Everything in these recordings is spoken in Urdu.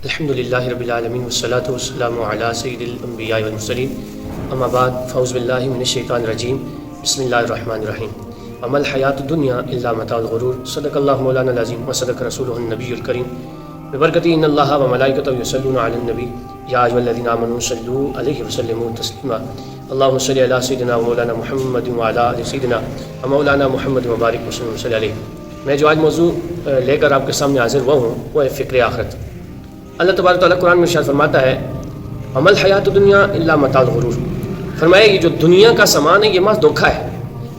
الحمد للہ رب العالمین والصلاة والسلام علی سید الانبیاء والمرسلین اما بعد فاعوذ باللہ من الشیطان الرجیم بسم اللہ الرحمن الرحیم وما الحیاۃ الدنیا الا متاع الغرور صدق اللہ مولانا العظیم وصدق رسولہ النبی الکریم ببرکتہ ان اللہ وملائکتہ یصلون علی النبی یا ایھا الذین آمنوا صلوا علیہ وسلموا تسلیما اللہم صل علی سیدنا مولانا محمد وعلی آل سیدنا مولانا محمد مبارک وسلم صلی علیہ۔ میں جو آج موضوع لے کر آپ کے سامنے حاضر ہوا ہوں وہ ہے فکر آخرت۔ اللہ تبارک تعالیٰ قرآن میں ارشاد فرماتا ہے وما الحیاۃ الدنیا الا متاع الغرور، فرمایا یہ جو دنیا کا سامان ہے یہ محض دھوکہ ہے،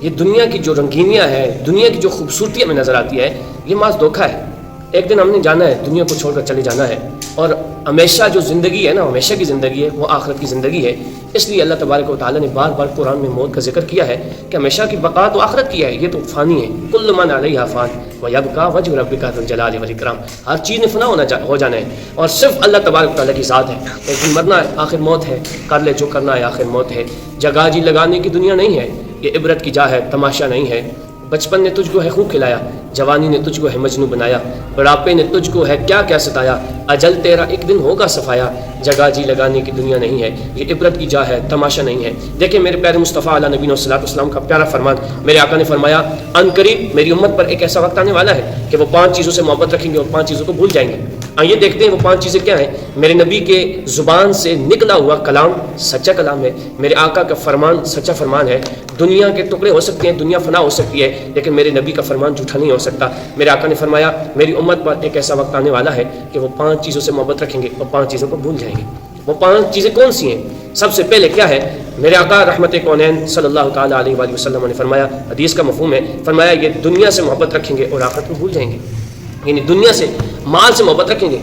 یہ دنیا کی جو رنگینیاں ہے، دنیا کی جو خوبصورتی ہمیں نظر آتی ہے یہ محض دھوکہ ہے۔ ایک دن ہم نے جانا ہے، دنیا کو چھوڑ کر چلے جانا ہے، اور ہمیشہ جو زندگی ہے نا، ہمیشہ کی زندگی ہے وہ آخرت کی زندگی ہے۔ اس لیے اللہ تبارک و تعالیٰ نے بار بار قرآن میں موت کا ذکر کیا ہے کہ ہمیشہ کی بقا تو آخرت کی ہے، یہ تو فانی ہے۔ کل من علیہا فان ویبقی وجہ ربک ذو الجلال والاکرام، ہر چیز نے فنا ہو جانا ہے اور صرف اللہ تبارک و تعالیٰ کی ذات ہے۔ ایک دن مرنا ہے، آخر موت ہے، کر لے جو کرنا ہے، آخر موت ہے۔ جگہ جی لگانے کی دنیا نہیں ہے، یہ عبرت کی جا ہے، تماشا نہیں ہے۔ بچپن نے تجھ کو ہے خوب کھلایا، جوانی نے تجھ کو ہے مجنوں بنایا، بڑھاپے نے تجھ کو ہے کیا کیا ستایا، اجل تیرا ایک دن ہوگا صفایا۔ جگہ جی لگانے کی دنیا نہیں ہے، یہ عبرت کی جا ہے، تماشا نہیں ہے۔ دیکھیں میرے پیارے مصطفیٰ علیہ نبی صلی اللہ علیہ وسلم کا پیارا فرمان، میرے آقا نے فرمایا ان قریب میری امت پر ایک ایسا وقت آنے والا ہے کہ وہ 5 چیزوں سے محبت رکھیں گے اور 5 چیزوں کو بھول جائیں گے۔ آئیے دیکھتے ہیں وہ 5 چیزیں کیا ہیں۔ میرے نبی کے زبان سے نکلا ہوا کلام سچا کلام ہے، میرے آقا کا فرمان سچا فرمان ہے۔ دنیا کے ٹکڑے ہو سکتے ہیں، دنیا فنا ہو سکتی ہے، لیکن میرے نبی کا فرمان جھوٹا نہیں ہو سکتا۔ میرے آقا نے فرمایا میری امت پر ایک ایسا وقت آنے والا ہے کہ وہ 5 چیزوں سے محبت رکھیں گے اور 5 چیزوں کو بھول جائیں گے۔ وہ 5 چیزیں کون سی ہیں؟ سب سے پہلے کیا ہے؟ میرے آقا رحمت کونین صلی اللہ تعالیٰ علیہ وآلہ وسلم نے فرمایا، حدیث کا مفہوم ہے، فرمایا یہ دنیا سے محبت رکھیں گے اور آخرت کو بھول جائیں گے۔ یعنی دنیا سے، مال سے محبت رکھیں گے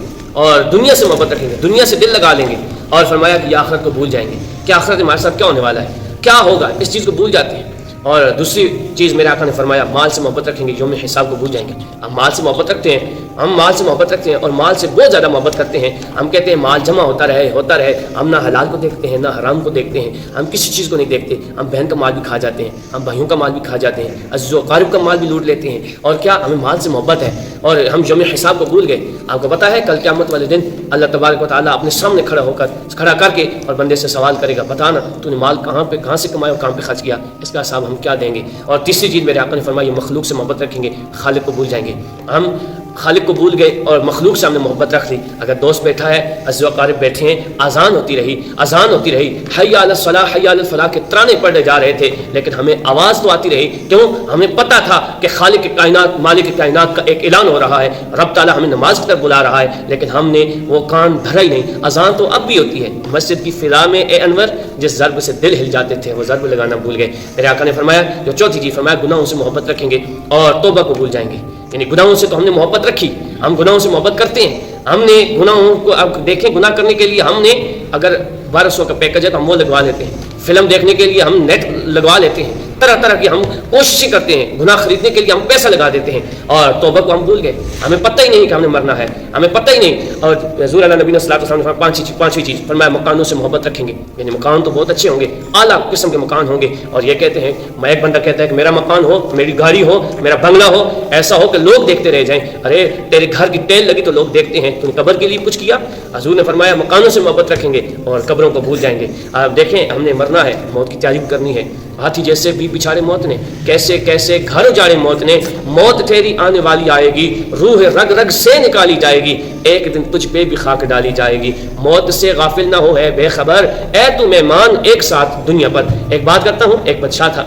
اور دنیا سے محبت رکھیں گے، دنیا سے دل لگا لیں گے، اور فرمایا کہ یہ آخرت کو بھول جائیں گے کہ آخرت ہمارے ساتھ کیا ہونے والا ہے، کیا ہوگا، اس چیز کو بھول جاتے ہیں۔ اور دوسری چیز میرے آقا نے فرمایا مال سے محبت رکھیں گے، یوم حساب کو بھول جائیں گے۔ ہم مال سے محبت رکھتے ہیں، ہم مال سے محبت رکھتے ہیں اور مال سے بہت زیادہ محبت کرتے ہیں۔ ہم کہتے ہیں مال جمع ہوتا رہے، ہم نہ حلال کو دیکھتے ہیں نہ حرام کو دیکھتے ہیں، ہم کسی چیز کو نہیں دیکھتے۔ ہم بہن کا مال بھی کھا جاتے ہیں، ہم بھائیوں کا مال بھی کھا جاتے ہیں، عزیز و اقارب کا مال بھی لوٹ لیتے ہیں، اور کیا ہمیں مال سے محبت ہے اور ہم یوم حساب کو بھول گئے۔ آپ کو پتہ ہے کل قیامت والے دن اللہ تبارک و تعالیٰ اپنے سامنے کھڑا کر کے اور بندے سے سوال کرے گا، بتانا تو نے مال کہاں سے کمایا اور کہاں پہ خرچ کیا، اس کا حساب ہم کیا دیں گے۔ اور تیسری چیز میرے آقا نے فرمایا یہ مخلوق سے محبت رکھیں گے، خالق کو بھول جائیں گے۔ ہم خالق کو بھول گئے اور مخلوق سے ہم نے محبت رکھ لی۔ اگر دوست بیٹھا ہے، عزیز و اقارب بیٹھے ہیں، اذان ہوتی رہی، حی علی الصلاح حی علی الفلاح کے ترانے پڑھے جا رہے تھے، لیکن ہمیں آواز تو آتی رہی، کیوں؟ ہمیں پتہ تھا کہ خالق کائنات، مالک کائنات کا ایک اعلان ہو رہا ہے، رب تعالیٰ ہمیں نماز کی طرف بلا رہا ہے، لیکن ہم نے وہ کان دھرا ہی نہیں۔ اذان تو اب بھی ہوتی ہے، مسجد کی فضا میں اے انور جس ضرب سے دل ہل جاتے تھے وہ ضرب لگانا بھول گئے۔ میرے آقا نے فرمایا جو چوتھی چیز فرمایا گناہوں سے محبت رکھیں گے اور توبہ کو بھول جائیں گے۔ یعنی گناہوں سے تو ہم نے محبت رکھی، ہم گناہوں سے محبت کرتے ہیں، ہم نے گناہوں کو، اب دیکھیں گناہ کرنے کے لیے ہم نے اگر 1200 کا پیکج ہے تو ہم وہ لگوا لیتے ہیں، فلم دیکھنے کے لیے ہم نیٹ لگوا لیتے ہیں، طرح طرح کی ہم کوششیں کرتے ہیں، گناہ خریدنے کے لیے ہم پیسہ لگا دیتے ہیں، اور توبہ کو ہم بھول گئے۔ ہمیں پتہ ہی نہیں کہ ہم نے مرنا ہے، ہمیں پتہ ہی نہیں۔ اور حضور علیہ نبی صلی اللہ علیہ وسلم نے پانچویں چیز فرمایا مکانوں سے محبت رکھیں گے۔ یعنی مکان تو بہت اچھے ہوں گے، اعلیٰ قسم کے مکان ہوں گے، اور یہ کہتے ہیں، میں ایک بندہ کہتا ہے کہ میرا مکان ہو، میری گاڑی ہو، میرا بنگلہ ہو، ایسا ہو کہ لوگ دیکھتے رہ جائیں، ارے تیرے گھر کی ٹیل لگی تو لوگ دیکھتے ہیں، تو نے قبر کے لیے کچھ کیا؟ حضور نے فرمایا مکانوں سے محبت رکھیں گے اور قبروں کو بھول جائیں گے۔ آپ دیکھیں ہم نے مرنا ہے، موت کی تیاری کرنی ہے۔ ہاتھی جیسے بھی بچھاڑے موت نے، کیسے کیسے گھر اجاڑے موت نے، موت تیری آنے والی آئے گی، روح رگ رگ سے نکالی جائے گی، ایک دن تجھ پہ بھی خاک ڈالی جائے گی، موت سے غافل نہ ہو ہے بے خبر، اے تو مہمان ایک ساتھ دنیا پر۔ ایک بات کرتا ہوں، ایک بادشاہ تھا،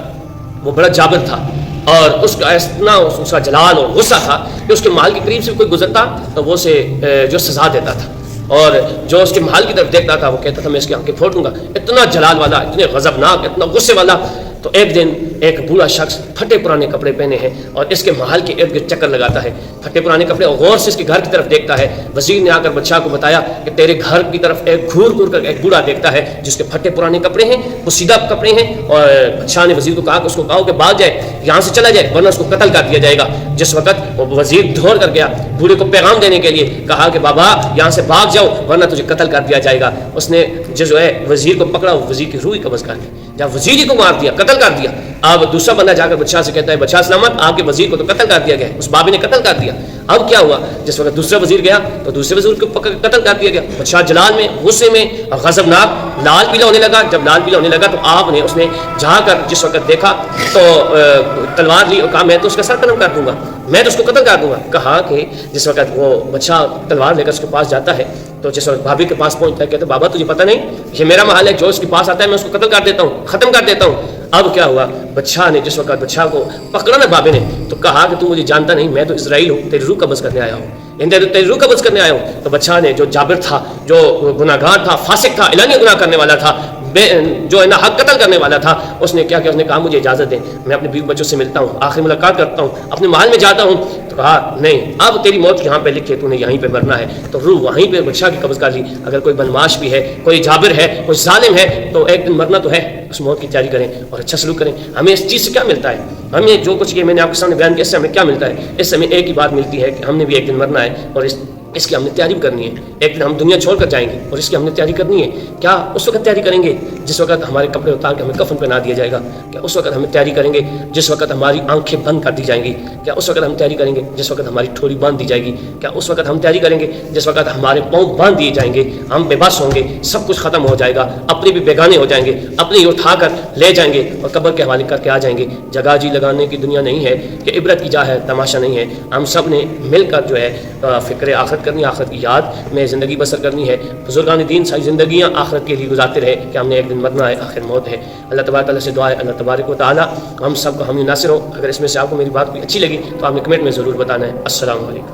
وہ بڑا جابر تھا، اور اس کا اتنا اس کا جلال اور غصہ تھا کہ اس کے محل کے قریب سے کوئی گزرتا تو وہ اسے جو سزا دیتا تھا، اور جو اس کے محل کی طرف دیکھتا تھا وہ کہتا تھا میں اس کی آنکھیں پھوڑ دوں گا۔ اتنا جلال والا، اتنے غضبناک، اتنا غصے والا۔ تو ایک دن ایک بوڑھا شخص پھٹے پرانے کپڑے پہنے ہیں اور اس کے محل کے ارد گرد چکر لگاتا ہے، پھٹے پرانے کپڑے، اور غور سے اس کے گھر کی طرف دیکھتا ہے۔ وزیر نے آ کر بادشاہ کو بتایا کہ تیرے گھر کی طرف ایک گھور گھور کر ایک بوڑھا دیکھتا ہے جس کے پھٹے پرانے کپڑے ہیں، وہ سیدھا کپڑے ہیں، اور بادشاہ نے وزیر کو کہا کہ اس کو کہو کہ بھاگ جائے، یہاں سے چلا جائے ورنہ اس کو قتل کر دیا جائے گا۔ جس وقت وہ وزیر دوڑ کر گیا بوڑھے کو پیغام دینے کے لیے، کہا کہ بابا یہاں سے بھاگ جاؤ ورنہ تجھے قتل کر دیا جائے گا۔ اس نے جو ہے وزیر کو پکڑا، وزیر کی روح قبض کر لی، جب وزیر کو مار دیا، قتل کر دیا۔ اب دوسرا بندہ جا کر بادشاہ سے کہتا ہے بادشاہ سلامت آپ کے وزیر کو تو قتل کر دیا گیا, اس بابی نے قتل کر دیا. اب کیا ہوا, جس وقت دوسرا وزیر گیا تو دوسرے وزیر کو قتل کر دیا گیا. بادشاہ جلال میں, غصے میں, غضبناک, لال پیلا ہونے لگا. جب لال پیلا ہونے لگا تو آپ نے اس میں جہاں کر جس وقت دیکھا تو تلوار لی اور کہا میں تو اس کا سر قلم کر دوں گا, میں تو اس کو قتل کر دوں گا. کہا کہ جس وقت وہ بادشاہ تلوار لے کر اس کے پاس جاتا ہے تو جس وقت بھابھی کے پاس پہنچتا ہے کہتے بابا تجھے پتہ نہیں یہ میرا محل ہے, جو اس کے پاس آتا ہے میں اس کو قتل کر دیتا ہوں, ختم کر دیتا ہوں. اب کیا ہوا, بادشاہ نے جس وقت بادشاہ کو پکڑا نا بابے نے تو کہا کہ تو مجھے جانتا نہیں, میں تو اسرائیل ہوں, تیری روح قبض کرنے آیا ہوں, تیری روح قبض کرنے آیا ہوں. تو بادشاہ نے جو جابر تھا, جو گناہ گار تھا, فاسق تھا, اعلانیہ گناہ کرنے والا تھا, جو ہے نا حق قتل کرنے والا تھا, اس نے کیا کہ اس نے کہا مجھے اجازت دیں, میں اپنے بیوی بچوں سے ملتا ہوں, آخری ملاقات کرتا ہوں, اپنے محل میں جاتا ہوں. تو کہا نہیں, اب تیری موت یہاں پہ لکھے, تو نے یہیں پہ مرنا ہے. تو روح وہیں پہ بادشاہ کی قبض کر لی. اگر کوئی بدماش بھی ہے, کوئی جابر ہے, کوئی ظالم ہے, تو ایک دن مرنا تو ہے, اس موت کی تیاری کریں اور اچھا سلوک کریں. ہمیں اس چیز سے کیا ملتا ہے, ہمیں جو کچھ یہ میں نے آپ کے سامنے بیان کیا اس سے ہمیں کیا ملتا ہے؟ اس سے ہمیں ایک ہی بات ملتی ہے کہ ہم نے بھی ایک دن مرنا ہے اور اس کی ہم نے تیاری بھی کرنی ہے. ایک دن ہم دنیا چھوڑ کر جائیں گے اور اس کی ہم نے تیاری کرنی ہے. کیا اس وقت تیاری کریں گے جس وقت ہمارے کپڑے اتار کے ہمیں کفن پہنا دیا جائے گا؟ کیا اس وقت ہمیں تیاری کریں گے جس وقت ہماری آنکھیں بند کر دی جائیں گی؟ کیا اس وقت ہم تیاری کریں گے جس وقت ہماری ٹھولی باندھ دی جائے گی؟ کیا اس وقت ہم تیاری کریں گے جس وقت ہمارے پاؤں باندھ دیے جائیں گے, ہم بے بس ہوں گے, سب کچھ ختم ہو جائے گا, اپنے بھی بیگانے ہو جائیں گے, اپنے ہی اٹھا کر لے جائیں گے اور قبر کے حوالے کر کے آ جائیں گے؟ جگہ جی لگانے کی دنیا نہیں ہے, کہ عبرت کی جا ہے, تماشا نہیں ہے. ہم سب نے مل کر جو ہے فکر آخرت کرنی, آخرت کی یاد میں زندگی بسر کرنی ہے. بزرگان دین ساری زندگیاں آخرت کے لیے گزارتے رہے کہ ہم نے ایک دن مرنا ہے, آخر موت ہے. اللہ تبارک تعالیٰ سے دعا ہے, اللہ تبارک و تعالیٰ ہم سب کو ہم ناصر ہو. اگر اس میں سے آپ کو میری بات کوئی اچھی لگی تو آپ نے کمنٹ میں ضرور بتانا ہے. السلام علیکم.